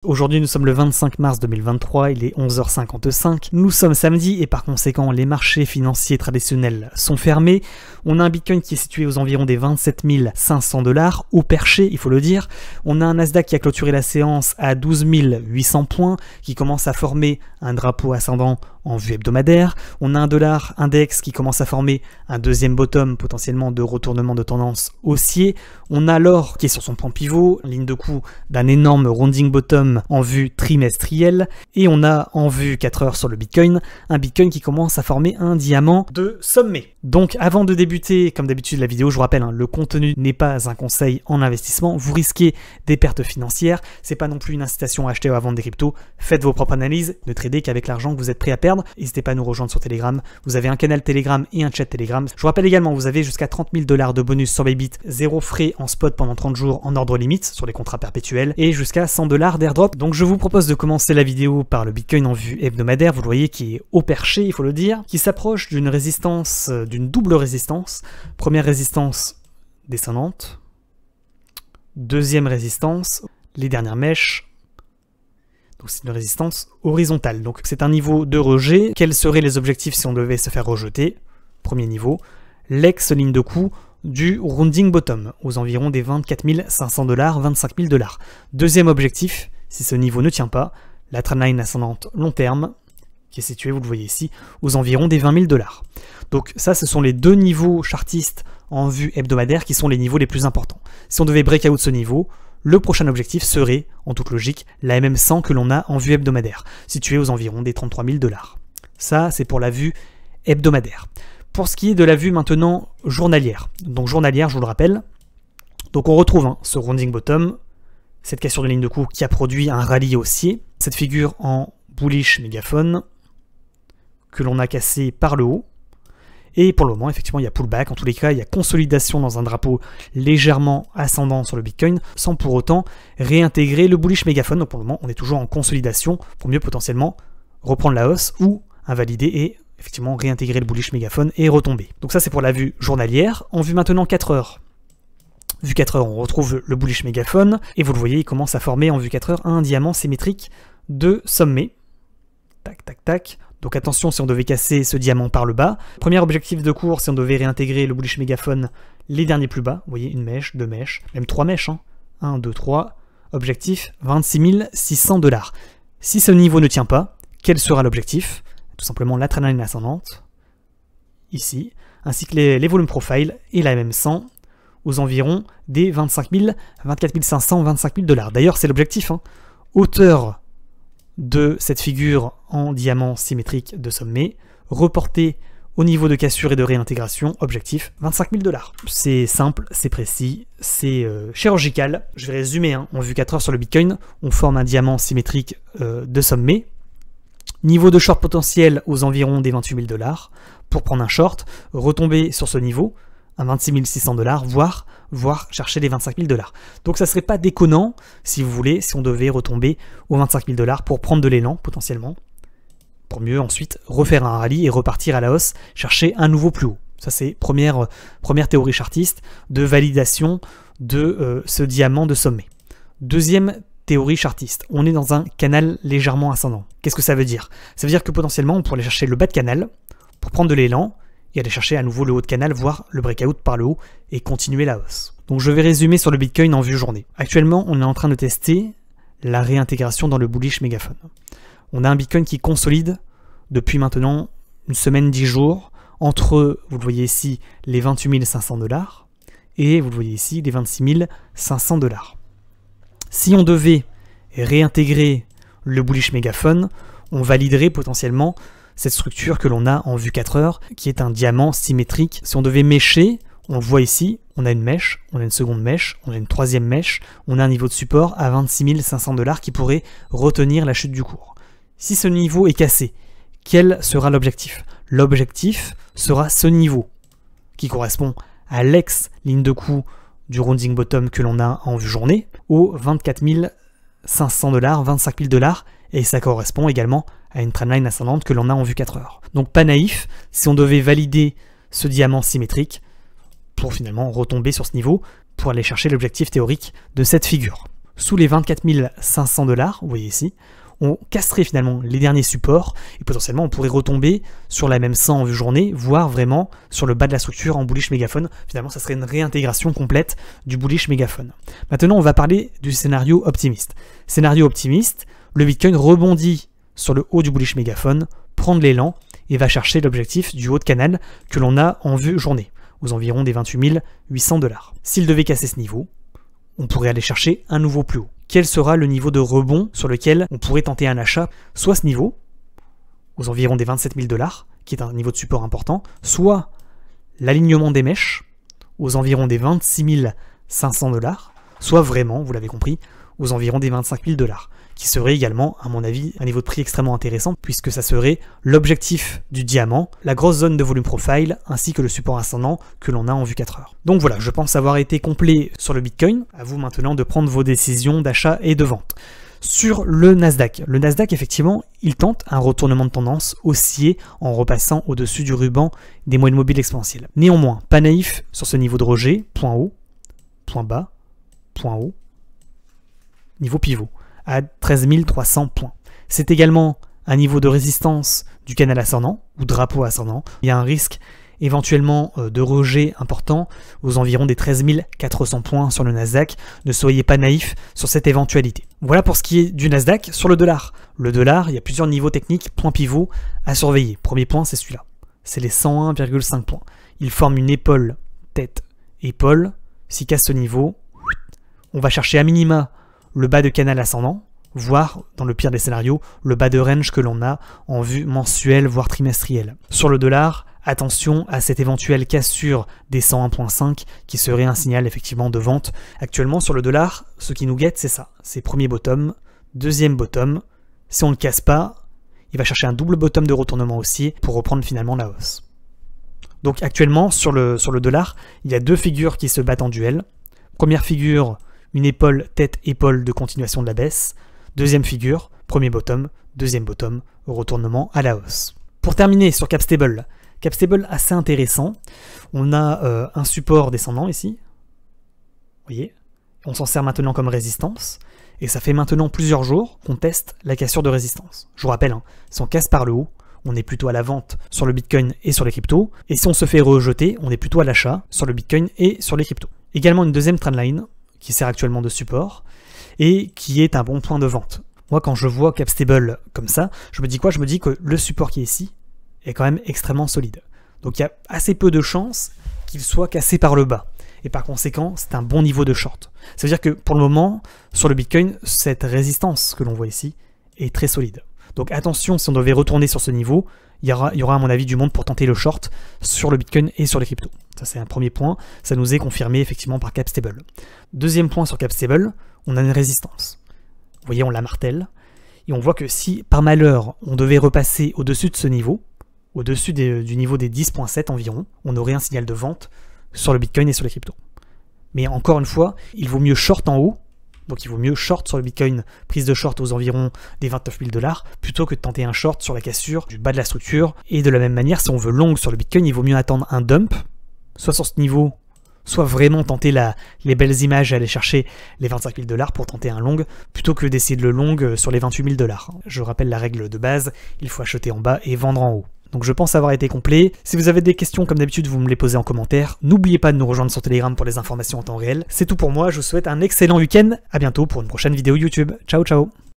Aujourd'hui, nous sommes le 25 mars 2023, il est 11h55. Nous sommes samedi et par conséquent, les marchés financiers traditionnels sont fermés. On a un Bitcoin qui est situé aux environs des 27 500 $, au perché, il faut le dire. On a un Nasdaq qui a clôturé la séance à 12 800 points, qui commence à former un drapeau ascendant en vue hebdomadaire. On a un dollar index qui commence à former un deuxième bottom potentiellement de retournement de tendance haussier. On a l'or qui est sur son point pivot, ligne de coup d'un énorme rounding bottom en vue trimestrielle. Et on a en vue 4 heures sur le Bitcoin, un Bitcoin qui commence à former un diamant de sommet. Donc avant de débuter, comme d'habitude la vidéo, je vous rappelle, le contenu n'est pas un conseil en investissement. Vous risquez des pertes financières. C'est pas non plus une incitation à acheter ou à vendre des cryptos. Faites vos propres analyses, ne tradez qu'avec l'argent que vous êtes prêt à perdre. N'hésitez pas à nous rejoindre sur Telegram. Vous avez un canal Telegram et un chat Telegram. Je vous rappelle également, vous avez jusqu'à 30 000 $ de bonus sur Bybit, 0 frais en spot pendant 30 jours en ordre limite sur les contrats perpétuels et jusqu'à 100 $ d'airdrop. Donc je vous propose de commencer la vidéo par le Bitcoin en vue hebdomadaire, vous le voyez, qui est au perché, il faut le dire, qui s'approche d'une résistance, d'une double résistance. Première résistance descendante, deuxième résistance, les dernières mèches. Donc c'est une résistance horizontale, donc c'est un niveau de rejet. Quels seraient les objectifs si on devait se faire rejeter? Premier niveau, l'ex-ligne de coup du rounding bottom, aux environs des 24 500 $, 25 000 $. Deuxième objectif, si ce niveau ne tient pas, la trendline ascendante long terme, qui est située, vous le voyez ici, aux environs des 20 000 $. Donc ça, ce sont les deux niveaux chartistes en vue hebdomadaire qui sont les niveaux les plus importants. Si on devait break out ce niveau, le prochain objectif serait, en toute logique, la MM100 que l'on a en vue hebdomadaire, située aux environs des 33 000 $. Ça, c'est pour la vue hebdomadaire. Pour ce qui est de la vue maintenant journalière, donc journalière, je vous le rappelle, donc on retrouve ce rounding bottom, cette cassure de ligne de coup qui a produit un rallye haussier, cette figure en bullish mégaphone que l'on a cassé par le haut. Et pour le moment, effectivement, il y a pullback. En tous les cas, il y a consolidation dans un drapeau légèrement ascendant sur le Bitcoin, sans pour autant réintégrer le bullish mégaphone. Donc pour le moment, on est toujours en consolidation pour mieux potentiellement reprendre la hausse ou invalider et effectivement réintégrer le bullish mégaphone et retomber. Donc ça, c'est pour la vue journalière. En vue maintenant 4 heures. Vue 4 heures, on retrouve le bullish mégaphone. Et vous le voyez, il commence à former en vue 4 heures un diamant symétrique de sommet. Tac, tac, tac. Donc attention si on devait casser ce diamant par le bas. Premier objectif de cours, si on devait réintégrer le bullish mégaphone, les derniers plus bas. Vous voyez, une mèche, deux mèches, même trois mèches. 1, 2, 3. Objectif, 26 600 $. Si ce niveau ne tient pas, quel sera l'objectif? Tout simplement la trendline ascendante, ici, ainsi que les volumes profile et la MM100 aux environs des 25 000, 24 500, 25 000 $. D'ailleurs, c'est l'objectif. Hauteur de cette figure en diamant symétrique de sommet, reporté au niveau de cassure et de réintégration, objectif 25 000 $. C'est simple, c'est précis, c'est chirurgical. Je vais résumer, en vue 4 heures sur le Bitcoin, on forme un diamant symétrique de sommet, niveau de short potentiel aux environs des 28 000 $, pour prendre un short, retomber sur ce niveau, à 26 600 $, voire chercher les 25 000 $. Donc ça serait pas déconnant, si vous voulez, si on devait retomber aux 25 000 $ pour prendre de l'élan, potentiellement, pour mieux ensuite refaire un rallye et repartir à la hausse, chercher un nouveau plus haut. Ça c'est première théorie chartiste de validation de ce diamant de sommet. Deuxième théorie chartiste, on est dans un canal légèrement ascendant. Qu'est-ce que ça veut dire? Ça veut dire que potentiellement on pourrait aller chercher le bas de canal pour prendre de l'élan, et aller chercher à nouveau le haut de canal, voire le breakout par le haut, et continuer la hausse. Donc je vais résumer sur le Bitcoin en vue journée. Actuellement, on est en train de tester la réintégration dans le bullish mégaphone. On a un Bitcoin qui consolide depuis maintenant une semaine, 10 jours, entre, vous le voyez ici, les 28 500 $, et vous le voyez ici, les 26 500 $. Si on devait réintégrer le bullish mégaphone, on validerait potentiellement cette structure que l'on a en vue 4 heures, qui est un diamant symétrique. Si on devait mècher, on le voit ici, on a une mèche, on a une seconde mèche, on a une troisième mèche, on a un niveau de support à 26 500 $ qui pourrait retenir la chute du cours. Si ce niveau est cassé, quel sera l'objectif? L'objectif sera ce niveau, qui correspond à l'ex-ligne de coup du rounding bottom que l'on a en vue journée, aux 24 500 $, 25 000 $, et ça correspond également à une trendline ascendante que l'on a en vue 4 heures. Donc pas naïf, si on devait valider ce diamant symétrique pour finalement retomber sur ce niveau, pour aller chercher l'objectif théorique de cette figure. sous les 24 500 $, vous voyez ici, on casserait finalement les derniers supports et potentiellement on pourrait retomber sur la même 100 en vue journée, voire vraiment sur le bas de la structure en bullish mégaphone. Finalement, ça serait une réintégration complète du bullish mégaphone. Maintenant, on va parler du scénario optimiste. Scénario optimiste, le Bitcoin rebondit sur le haut du bullish mégaphone, prend de l'élan et va chercher l'objectif du haut de canal que l'on a en vue journée, aux environs des 28 800 $. S'il devait casser ce niveau, on pourrait aller chercher un nouveau plus haut. Quel sera le niveau de rebond sur lequel on pourrait tenter un achat? Soit ce niveau, aux environs des 27 000 $, qui est un niveau de support important, soit l'alignement des mèches, aux environs des 26 500 $, soit vraiment, vous l'avez compris, aux environs des 25 000 $, qui serait également, à mon avis, un niveau de prix extrêmement intéressant, puisque ça serait l'objectif du diamant, la grosse zone de volume profile, ainsi que le support ascendant que l'on a en vue 4 heures. Donc voilà, je pense avoir été complet sur le Bitcoin. À vous maintenant de prendre vos décisions d'achat et de vente. Sur le Nasdaq, effectivement, il tente un retournement de tendance haussier en repassant au-dessus du ruban des moyennes mobiles exponentielles. Néanmoins, pas naïf sur ce niveau de rejet, point haut, point bas, point haut, niveau pivot à 13 300 points. C'est également un niveau de résistance du canal ascendant ou drapeau ascendant. Il y a un risque éventuellement de rejet important aux environs des 13 400 points sur le Nasdaq. Ne soyez pas naïfs sur cette éventualité. Voilà pour ce qui est du Nasdaq. Sur le dollar, il y a plusieurs niveaux techniques, points pivots à surveiller. Premier point, c'est celui-là. C'est les 101,5 points. Il forme une épaule, tête, épaule. S'il casse ce niveau, on va chercher à minima le bas de canal ascendant, voire, dans le pire des scénarios, le bas de range que l'on a en vue mensuelle, voire trimestrielle. Sur le dollar, attention à cette éventuelle cassure des 101.5 qui serait un signal effectivement de vente. Actuellement, sur le dollar, ce qui nous guette, c'est ça. C'est premier bottom, deuxième bottom. Si on ne le casse pas, il va chercher un double bottom de retournement haussier pour reprendre finalement la hausse. Donc actuellement, sur le dollar, il y a deux figures qui se battent en duel. Première figure, une épaule, tête-épaule de continuation de la baisse. Deuxième figure, premier bottom, deuxième bottom, retournement à la hausse. Pour terminer sur Capstable assez intéressant. On a un support descendant ici. Vous voyez, on s'en sert maintenant comme résistance. Et ça fait maintenant plusieurs jours qu'on teste la cassure de résistance. Je vous rappelle, si on casse par le haut, on est plutôt à la vente sur le Bitcoin et sur les cryptos. Et si on se fait rejeter, on est plutôt à l'achat sur le Bitcoin et sur les cryptos. Également une deuxième trendline qui sert actuellement de support et qui est un bon point de vente. Moi, quand je vois Capstable comme ça, je me dis quoi? Je me dis que le support qui est ici est quand même extrêmement solide. Donc il y a assez peu de chances qu'il soit cassé par le bas. Et par conséquent, c'est un bon niveau de short. Ça veut dire que pour le moment, sur le Bitcoin, cette résistance que l'on voit ici est très solide. Donc attention, si on devait retourner sur ce niveau, il y aura à mon avis du monde pour tenter le short sur le Bitcoin et sur les cryptos. Ça c'est un premier point, ça nous est confirmé effectivement par Capstable. Deuxième point sur Capstable, on a une résistance. Vous voyez, on la martèle, et on voit que si par malheur on devait repasser au-dessus de ce niveau, au-dessus du niveau des 10.7 environ, on aurait un signal de vente sur le Bitcoin et sur les cryptos. Mais encore une fois, il vaut mieux short en haut, donc il vaut mieux short sur le Bitcoin, prise de short aux environs des 29 000 $, plutôt que de tenter un short sur la cassure du bas de la structure. Et de la même manière, si on veut long sur le Bitcoin, il vaut mieux attendre un dump, soit sur ce niveau, soit vraiment tenter les belles images et aller chercher les 25 000 $ pour tenter un long, plutôt que d'essayer de le long sur les 28 000 $. Je rappelle la règle de base, il faut acheter en bas et vendre en haut. Donc je pense avoir été complet. Si vous avez des questions, comme d'habitude, vous me les posez en commentaire. N'oubliez pas de nous rejoindre sur Telegram pour les informations en temps réel. C'est tout pour moi, je vous souhaite un excellent week-end. À bientôt pour une prochaine vidéo YouTube. Ciao ciao.